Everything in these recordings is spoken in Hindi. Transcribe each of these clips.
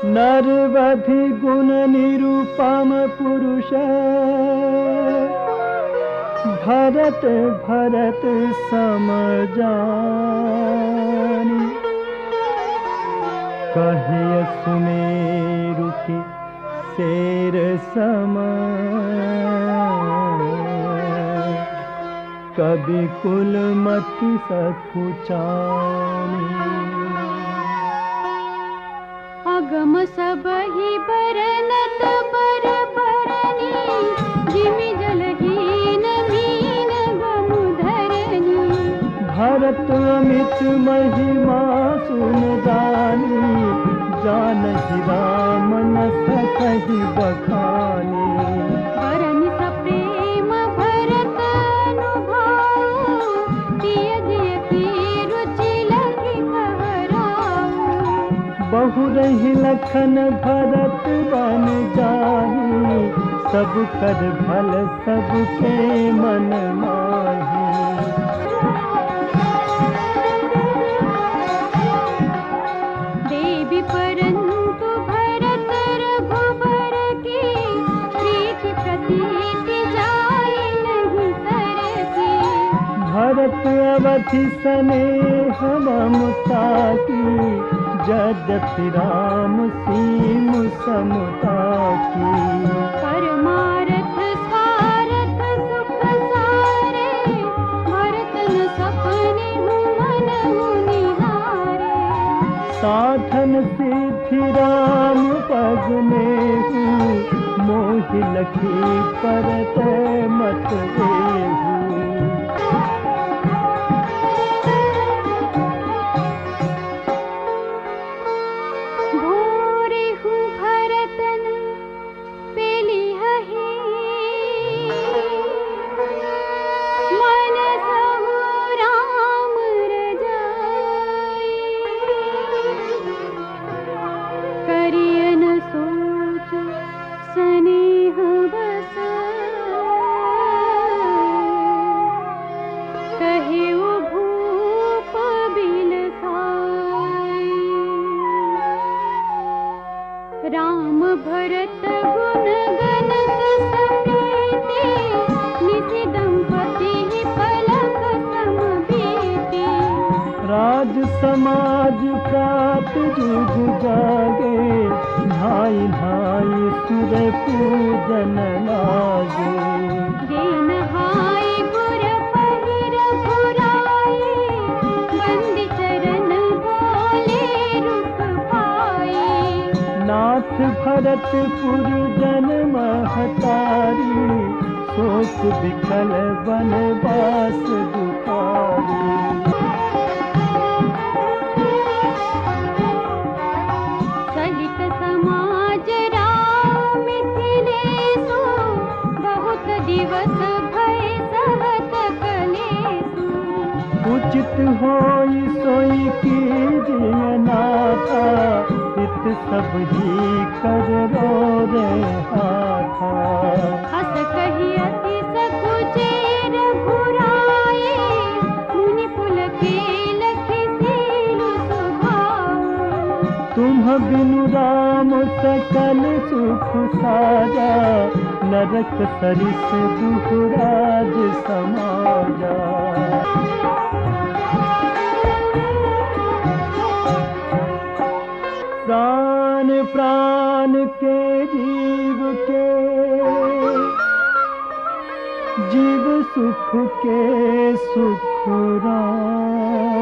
नरवधि गुण निरूपम पुरुष भरत भरत सम जानी। कहिय सुमेरु के शेर सम कवि कुलमति सकुचानी। अगम सबहि बरनत बर बरनी जिमि जलहीन मीन गमुधरनी। भरत अमित महिमा सुन जानी जानहि राम न सकहि बखानी। बरनि सप्रेम भरत अनुभाऊ तियज यति रुचि लखि कहराऊ। बहु रही लखन भरत बन जाही सब कर भल सबके मन माही। देवी परंतु भरत रघुबर की प्रीति प्रतीति जाय नहीं तरती। भरत अवधि स्नेह ममता की यद्यपि राम सीम समता की। परमारथ सारथ सुख सारे भरत न सपने मन मुनिहारे। साधन सिद्धि राम पग नेहु मोहि लखी परत मत देहु। राम भरत गुण गणत समेते निधि दंपति पलक समबीते। राज समाज प्रात जुग जागे भाई भाई सुर पूजन लागे। दीन हाय गुर पहिर घुराए बंदी चरण बोले रुक पाए। नाथ भरतपुर जन महतारी शोक विकल बनवास दुखारी। सहित समाज राम मिथिलेसु बहुत दिवस भय सहत कलेसु। उचित होई सोई कीजिए नाथा हित सब ही कर रो रे हाथा। हस कहि अति सकुचेर घुराए मुनि पुलकेल खिसिलु सुभाऊ। तुम बिनु राम सकल सुख साजा नरक सरिस दुखराज समाजा। प्राण प्राण के जीव सुख के सुख राम।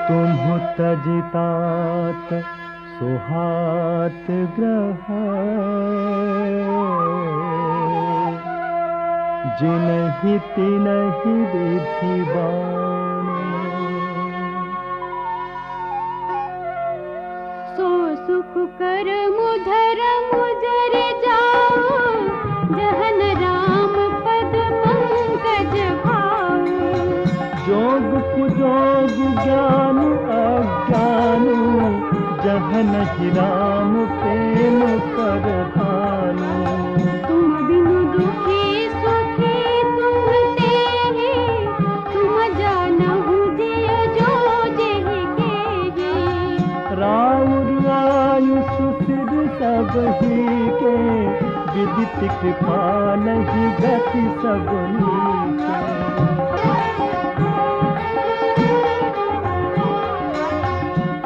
तुम तजितात सुहात ग्रह जिनहि तिनहि विधि बाण। सो सुख कर मुधर मुजर जाओ जहन राम पद पंकज भाऊ। जोग कुजोग ज्ञान अज्ञान जहन राम प्रेम कर भानु। तुम बिनु दुखी सुखी तुम तेहि तुम जानहु जिय जो जेहि केहि। सब ही के, विदित कृपा नहीं गति सब नीके।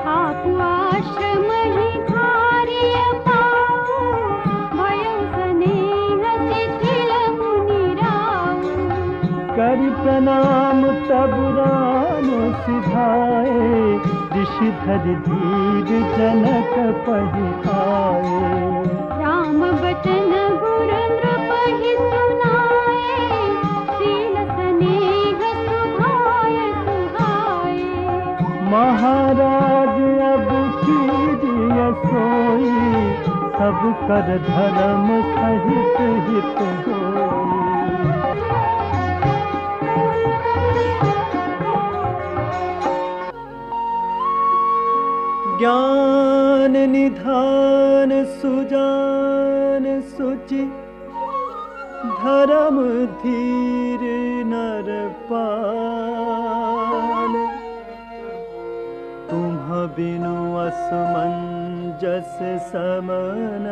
आप आश्रम ही धार्य पाओ, भयो स्नेह शिथिल मुनि राओ। करि प्रणाम तब राम सिधाए, ऋषि धरि धीर जनक पहि आए। राम बचन गुरु नृपहि सुनाए, शील स्नेह सुभाय सुहाए। महाराज अब कीजिए सोई, सब कर धर्म सहित हित होई। ज्ञान निधान सुजान सुचि, धर्म धीर नर पाल। तुम बिनु असमंजस समन,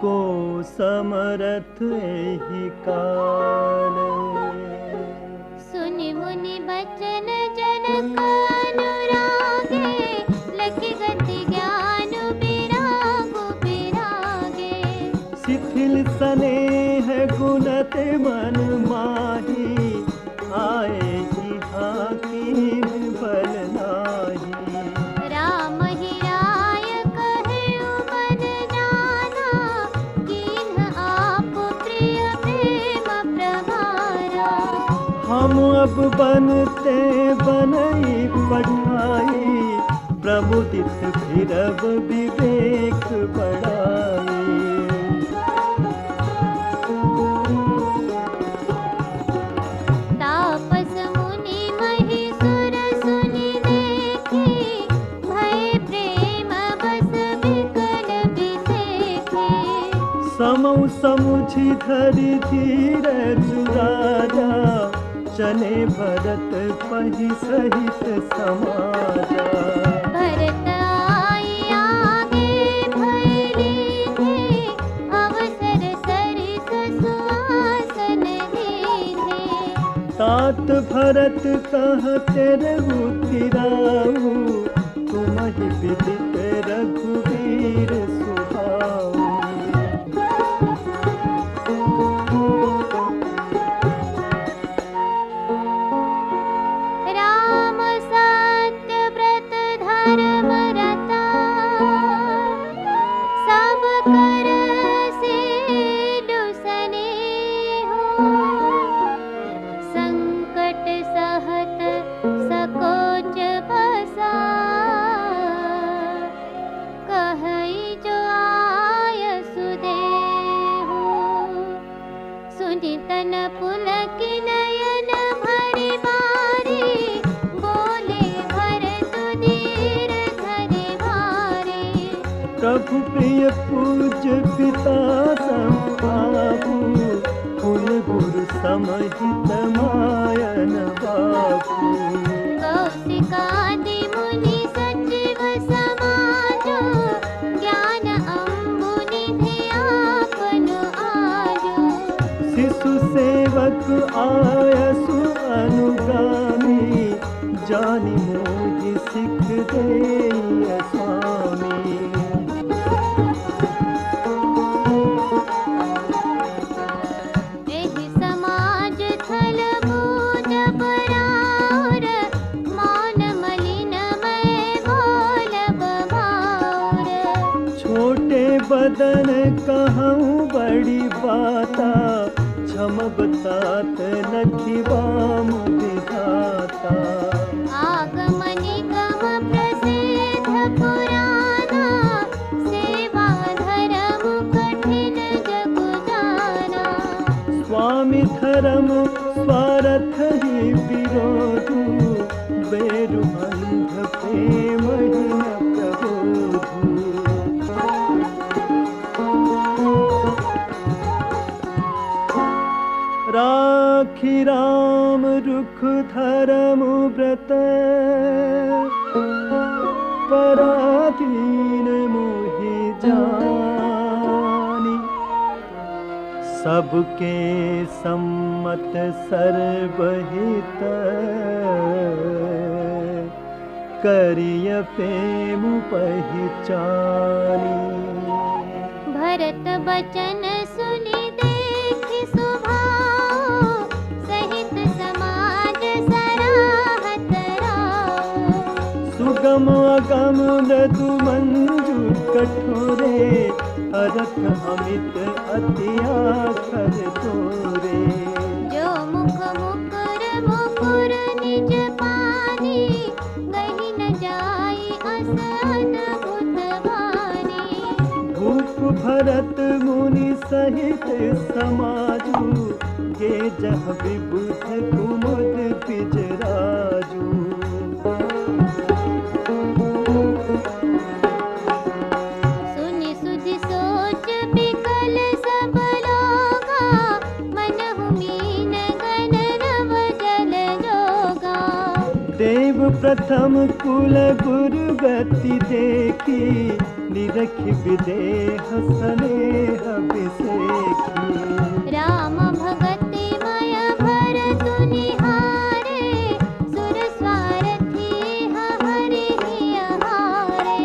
को समरथ एहि काल। सुनि मुनि बचन जनक अनुरागे, लखि गति ज्ञान बिरागु बिरागे। शिथिल स्नेह गुणत मन माही, आए इहाँ कीन बल नाही। राम ही राय कहेउ मन जाना, कीन्ह आप प्रिय प्रेम प्रभारा। हम अब बनते बनई पठाई, प्रमुदित भीरव विवेक बढ़ाई। तापस मुनि महीसुर सुनि देखी, भय प्रेम बस विकल बिसेखी। समौ समुझि धरि धीर जुराजा, चले भरत पहि सहित समाजा। भरत आई आगे भय लीधे, अवसर सरिस सुआसन दीधे। तात भरत कहते रघुतिराऊ, तुमहि विदित रघुवीर सुभाऊ। राम सत्य व्रत धर्म रता, सब कर सेलु स्नेहो। संकट सहत सकोच बसा, कहई जो आय सुदेहो। सुनि तन पुलकि नयन भरि बारी, बोले भरत धीर धरि भारी। प्रभु प्रिय पूज्य पिता संभाबू, कुल गुरु समहित मायन बाबू। कौशिकादि मुनि सचिव समाजो, ज्ञान अम्बु निधि आपन आजो। शिशु सेवक आयसु अनुगामी, जानि मोहि सिख देय स्वामी। एहि समाज थल बूझ बरार, मौन मलिन मैं बोलब भार। छोटे बदन कहूँ बड़ी बाता, क्षम बतात लखि वाम विधाता। आगमनि गम प्रसिद्ध पुराना, सेवा धर्म कठिन जगु जाना। स्वामी धर्म स्वार्थ ही विरोधु, बेरु अंध प्रेम ही न प्रबोधु। राखी राम रुख धर्म व्रत, पराधीन सबके सम्मत सर्वहित करिय प्रेम पहचानी। भरत बचन सुनि देखि सुभाओ, सहित समाज सराहत राओ। सुगम अगम मृदु मंजु कठोरे, अरथ अमित अति आखर तोरे। जो मुख मुकुर मुकुर निज पानी, गहि न जाई अस अद्भुत वाणी। भूप भरत मुनि सहित समाजु, गे जह विबुध कुमुद बिजराजू। सुनि सुधि सोच बिकल सब लोगा, मनहु मीन गन नव जल जोगा। देव प्रथम कुल गुरु गति देखी, निरखि विदेह स्नेह बिसेखी। राम भगति मय भरतु निहारे, सुर स्वारथी हरिहि अहारे।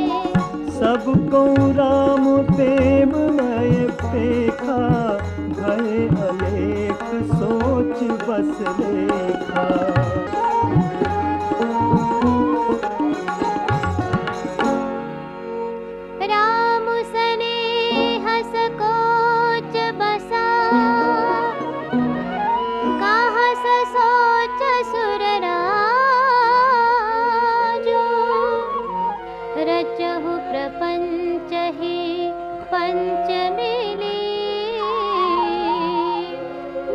सबको राम प्रेम मय पेखा, भय अलेख सोच बस लेखा। राम सनेह सकोच बसा, काहस सोच सुर राजो। रचहु प्रपंच ही पंच मिली,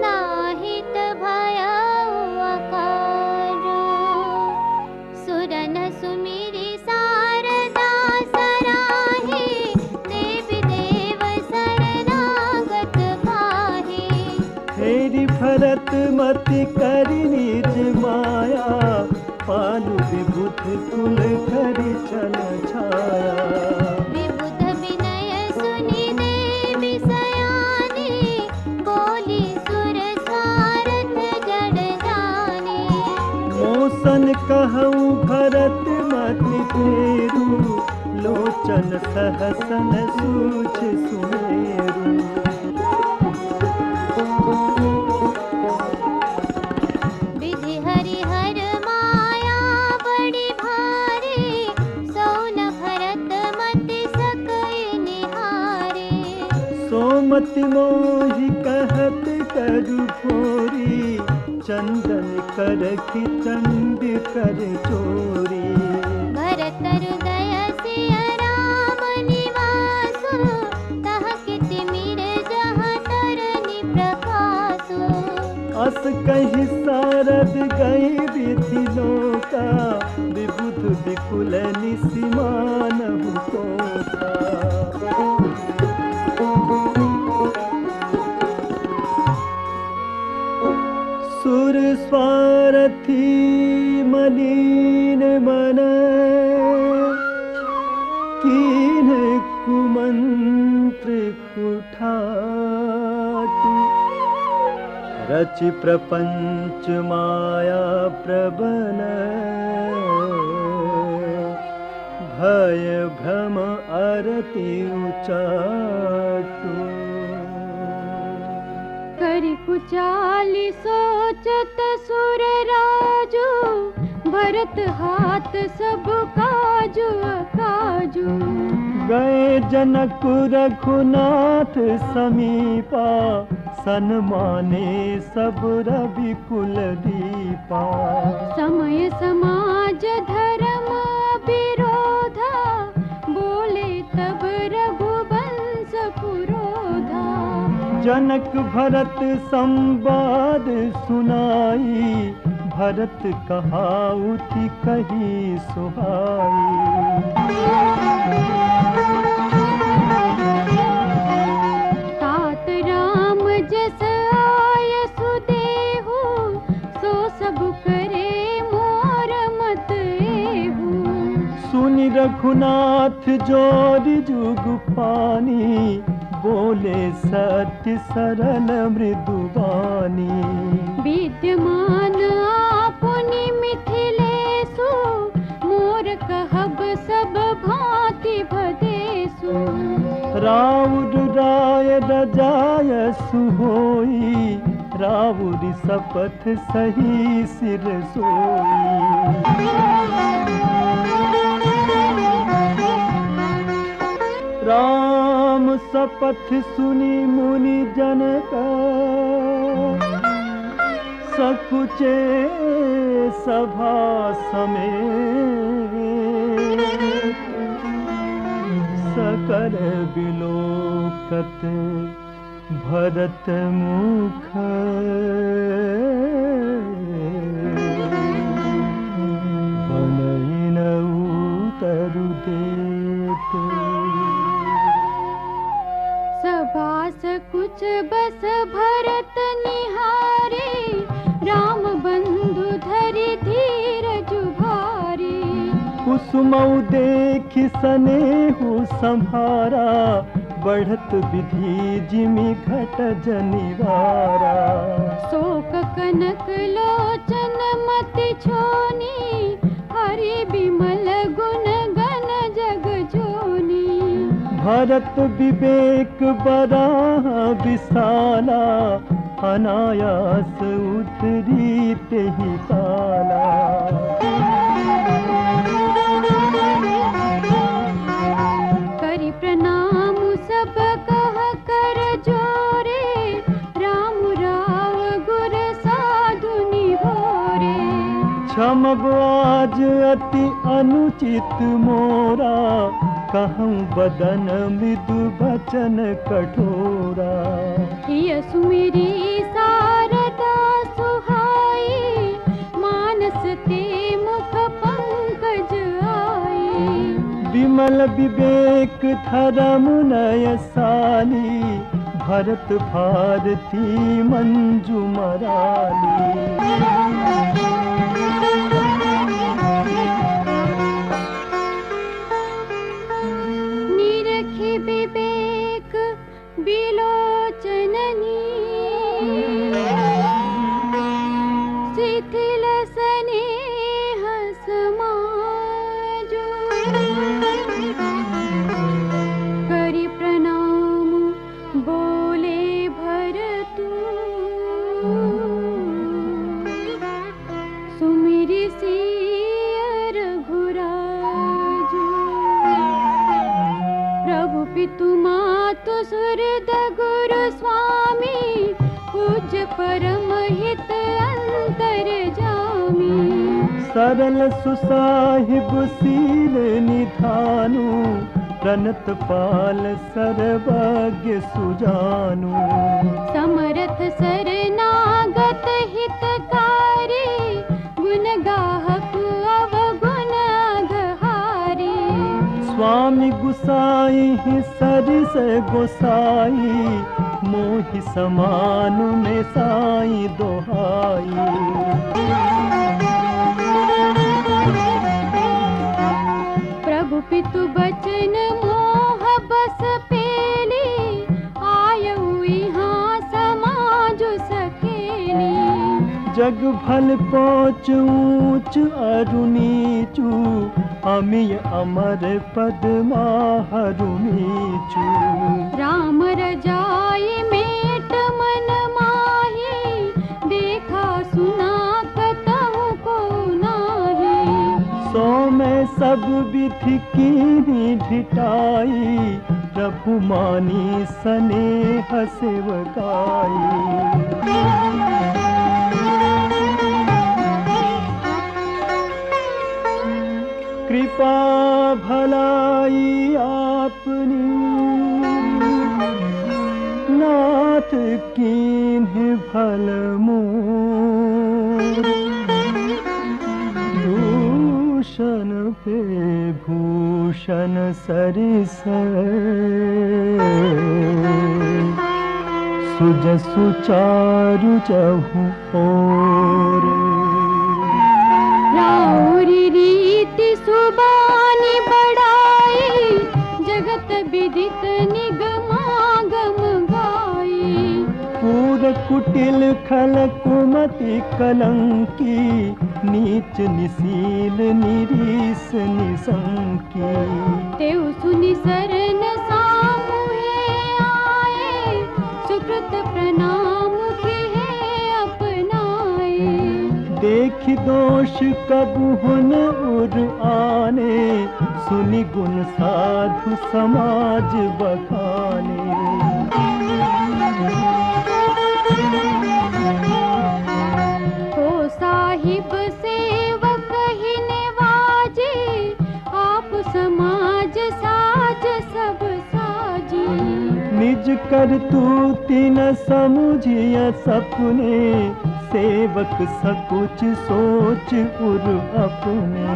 नाहित भयउ अकाजो। सुरन सुमिरि शारदा सराही, देवी देव शरणागत पाही। फेरि भरत मति करि निज माया, पालु विबुध कुल करि छल छाया। विबुध विनय सुनि देवी सयानी, बोली सुर स्वारथ जड़ जानी। मोसन कहूँ भरत मति फेरू, लोचन सहसन सूझ सुमेरू। विधि हरिहर माया बड़ी भारी, सो न भरत मति सकय निहारे। सोमति मोहि कहत करु भोरी, चंदन करखि चंड कर चोरी। भरत हृदय सिय राम निवासु, तह किति मिर जहाँ तरनि प्रकाशु। अस कहि सारद गई विधि लोका, विबुध विकुल निसिमानहु कोका। सुर स्वारथी मलिन मन, कीन कुमंत्र कुठाटु। रचि प्रपंच माया प्रबल, भय भ्रम अरति उचाटु। करि कुचाली सोचत सुर राजू, भरत हाथ सब काजू काजू। गए जनक रघुनाथ समीपा, सन्माने सब रवि कुल दीपा। समय समाज धर्म विरोधा, बोले तब रघुवंश पुरोधा। जनक भरत संवाद सुनाई, भरत कहाउति कही सुहाई। तात राम जस आय सुदेहु, सो सब करे मोर मत एहु। सुनि रघुनाथ जोरि जुग पानी, बोले सत्य सरल मृदुबानी। विद्यमान आपुनि मिथिलेषु, मोर कहब सब भांति भदेषु। राउर राय रजायसु होई, राउर शपथ सही सिर सोई। राम शपथ सुनी मुनि जनक, सकुचे सभा समेत। सकल बिलोकत भरत मुख, बनई न उतरु देत। सभास कुछ बस भरत निहारे, राम बंधु धरि धीरज भारे। कुसुमऊ देख स्नेहु संभारा, बढ़त विधि जिमि घट जनिवारा। शोक कनक लोचन मति छोनी, हरि बिमल गुण गण जग जोनी। भरत विवेक बराह विशाला, अनायास उतरी तेहि काला। करि प्रणाम सब कह कर जोरे, राम राव गुर साधु निभोरे। क्षमब आज अति अनुचित मोरा, कहूँ बदन मृदु बचन कठोरा। यस मेरी शारदा सुहाई, मानस ते मुख पंकज आई। विमल विवेक धरम नयसाली, भरत भारती मंजू मराली। निरखि विवेक बिलोचननी, शिथिल स्नेह समाजो। करि प्रणाम बोले भरतु, सुमिरि सिय रघुराजु। प्रभु पितु मातु सुहृद गुरु स्वामी, पूज्य परम हित अंतर जामी। सरल सुसाहिब शील निधानु, प्रणत पाल सर्वज्ञ सुजानु। समरथ शरणागत हितकारी, गुण गाहक अवगुण अघहारी। स्वामी गुसाई सरिस गोसाई, मोहि समान में साई दोहाई। प्रभु पितु बचन मोह बस पेली, आयऊ यहाँ समाज सकेली। जग भल पहुँच ऊंच अरु नीचू, अमिय अमर पद माहरु नीचू। राम रजाई मेट मन माही, देखा सुना कतहु को नाही। सो मैं सब विधि कीनी ढिठाई, प्रभु मानी स्नेह सेवकाई। कृपा भलाई आपनी, नाथ कीन्ह भल मोर। भूषण पे भूषण सरिस, सुजसु चारु चहु ओर। राउरी रीति सुबानी बढ़ाई, जगत विदित निगमागम कुटिल खल कुमति कलंकी, नीच निसील निरीस निसंकी। तेउ सुनि सरन सामुहे आए, सुकृत प्रणाम किहे अपनाए। देखि दोष कबु हुन उर आने, सुनि गुण साधु समाज बखाने। हो साहिब सेवक ही नेवाजे, आप समाज साज सब साजी। निज करतूति न समुझिय सपने, सेवक सकुच सोच उर अपने।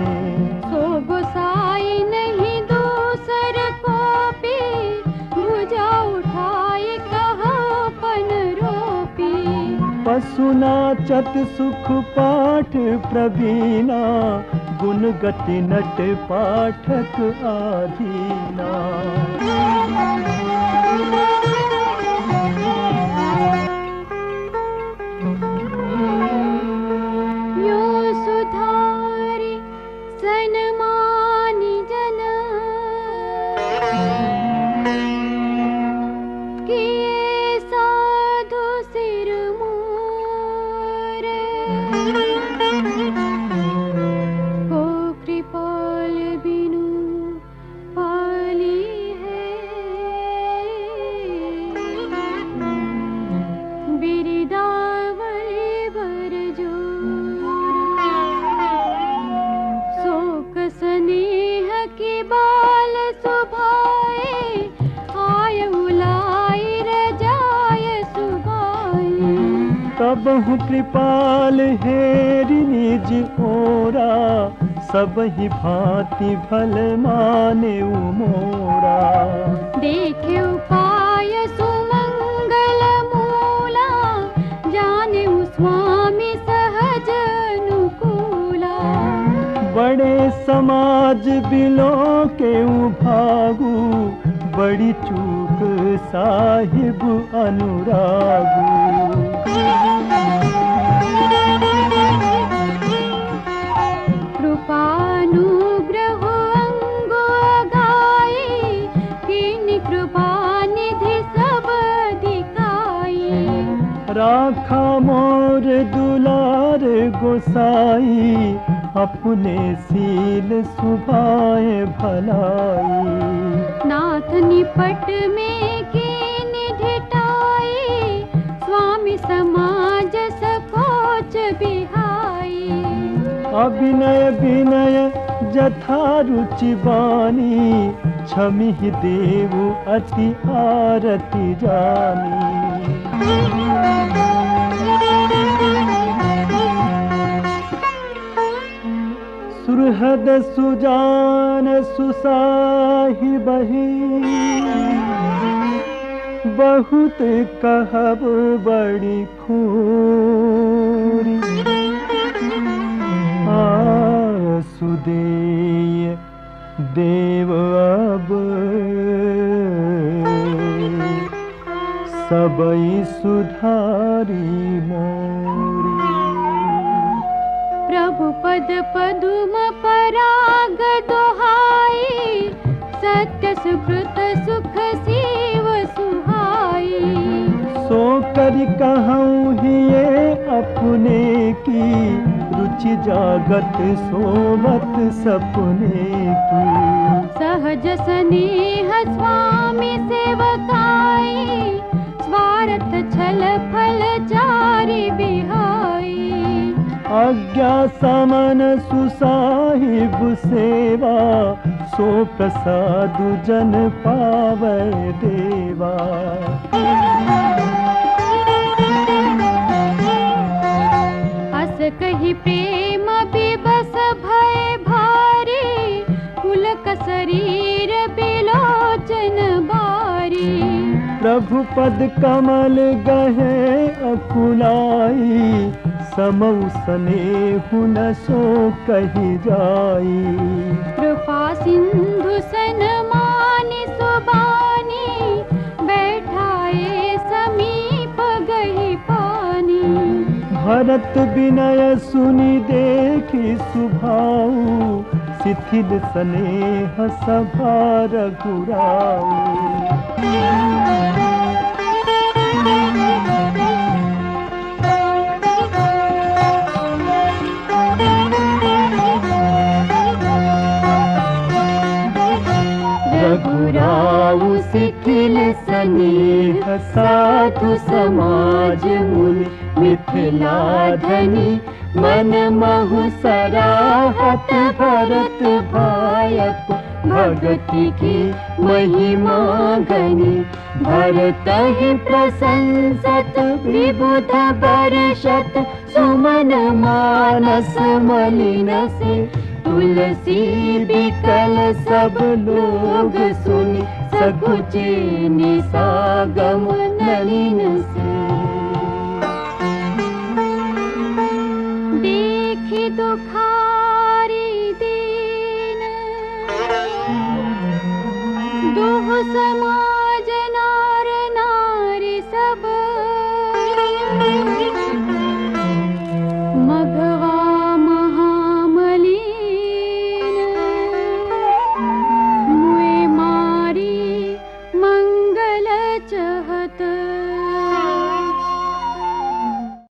सो गोसाई नहीं दूसर को पे, भुजा उठाए कहो पन रोपी। पशु नाचत सुख पाठ प्रवीणा, गुण गति नट पाठक आधीना। यो सुधारि सन्मानि जन, किए साधु सिर मोर। हो कृपाल बिनु पाली है, बिरदावली बर जोर। शोक स्नेह की बाल सुभाए, आय उलाई रजाय सुभाए। तबहु कृपाल हेरि निज ओरा, सबहि भांति भल माने मोरा। देखे उपाय सुमंगल मूला, जाने स्वामी सहज अनुकूला। बड़े समाज बिलो के भागु, बड़ी चूक साहिब अनुरागु। कृपानुग्रह अंगो गाई, कीनी कृपा निधि सब दिखाई। राखा मोर दुलार गोसाई, अपने सील सुभाए भलाई। नाथ निपट में कीनी ढिठाई, स्वामी समाज सकोच बिहाई। अभिनय विनय जथा रुचि बानी, क्षमिहि देवु अति आरति जानी। सुहृद सुजान सुसाहिबहि, बहुत कहब बड़ी खूरी। सुदेय देव अब सबई सुधारी मोरी। प्रभु पद पदुम पराग दोहाई, सत्य सुकृत सुख सीव सुहाई। सो करि कहूँ हिये अपने की, रुचि जागत सोवत सपने की। सहज स्नेह स्वामी सेवकाई, स्वार्थ छल फल चारि बिहाई। आज्ञा समन सुसाहिब सेवा, सो प्रसादु जन पावै देवा। अस कहि प्रेम बिबस भय भारी, पुलक शरीर बिलोचन बारी। प्रभु पद कमल गहे अकुलाई, समौ स्नेहु न सो कहि जाई। कृपा सिंधु सन्मानि सुबानी, बैठाए समीप गहि पाई। भरत विनय सुनि देखि सुभाऊ, शिथिल स्नेह सभा रघुराऊ। रघुराऊ शिथिल स्नेह साधु समाज मुनि, मिथिला धनी मन महु सराहत, भरत भायक भगति की महिमा गनी। भरत ही प्रशंसत विबुध बरषत, सुमन मानस मलिन से तुलसी बिकल सब लोग सुनि, सकुचे निसागम नलिन से। देखि दुखारी दीन दुह समा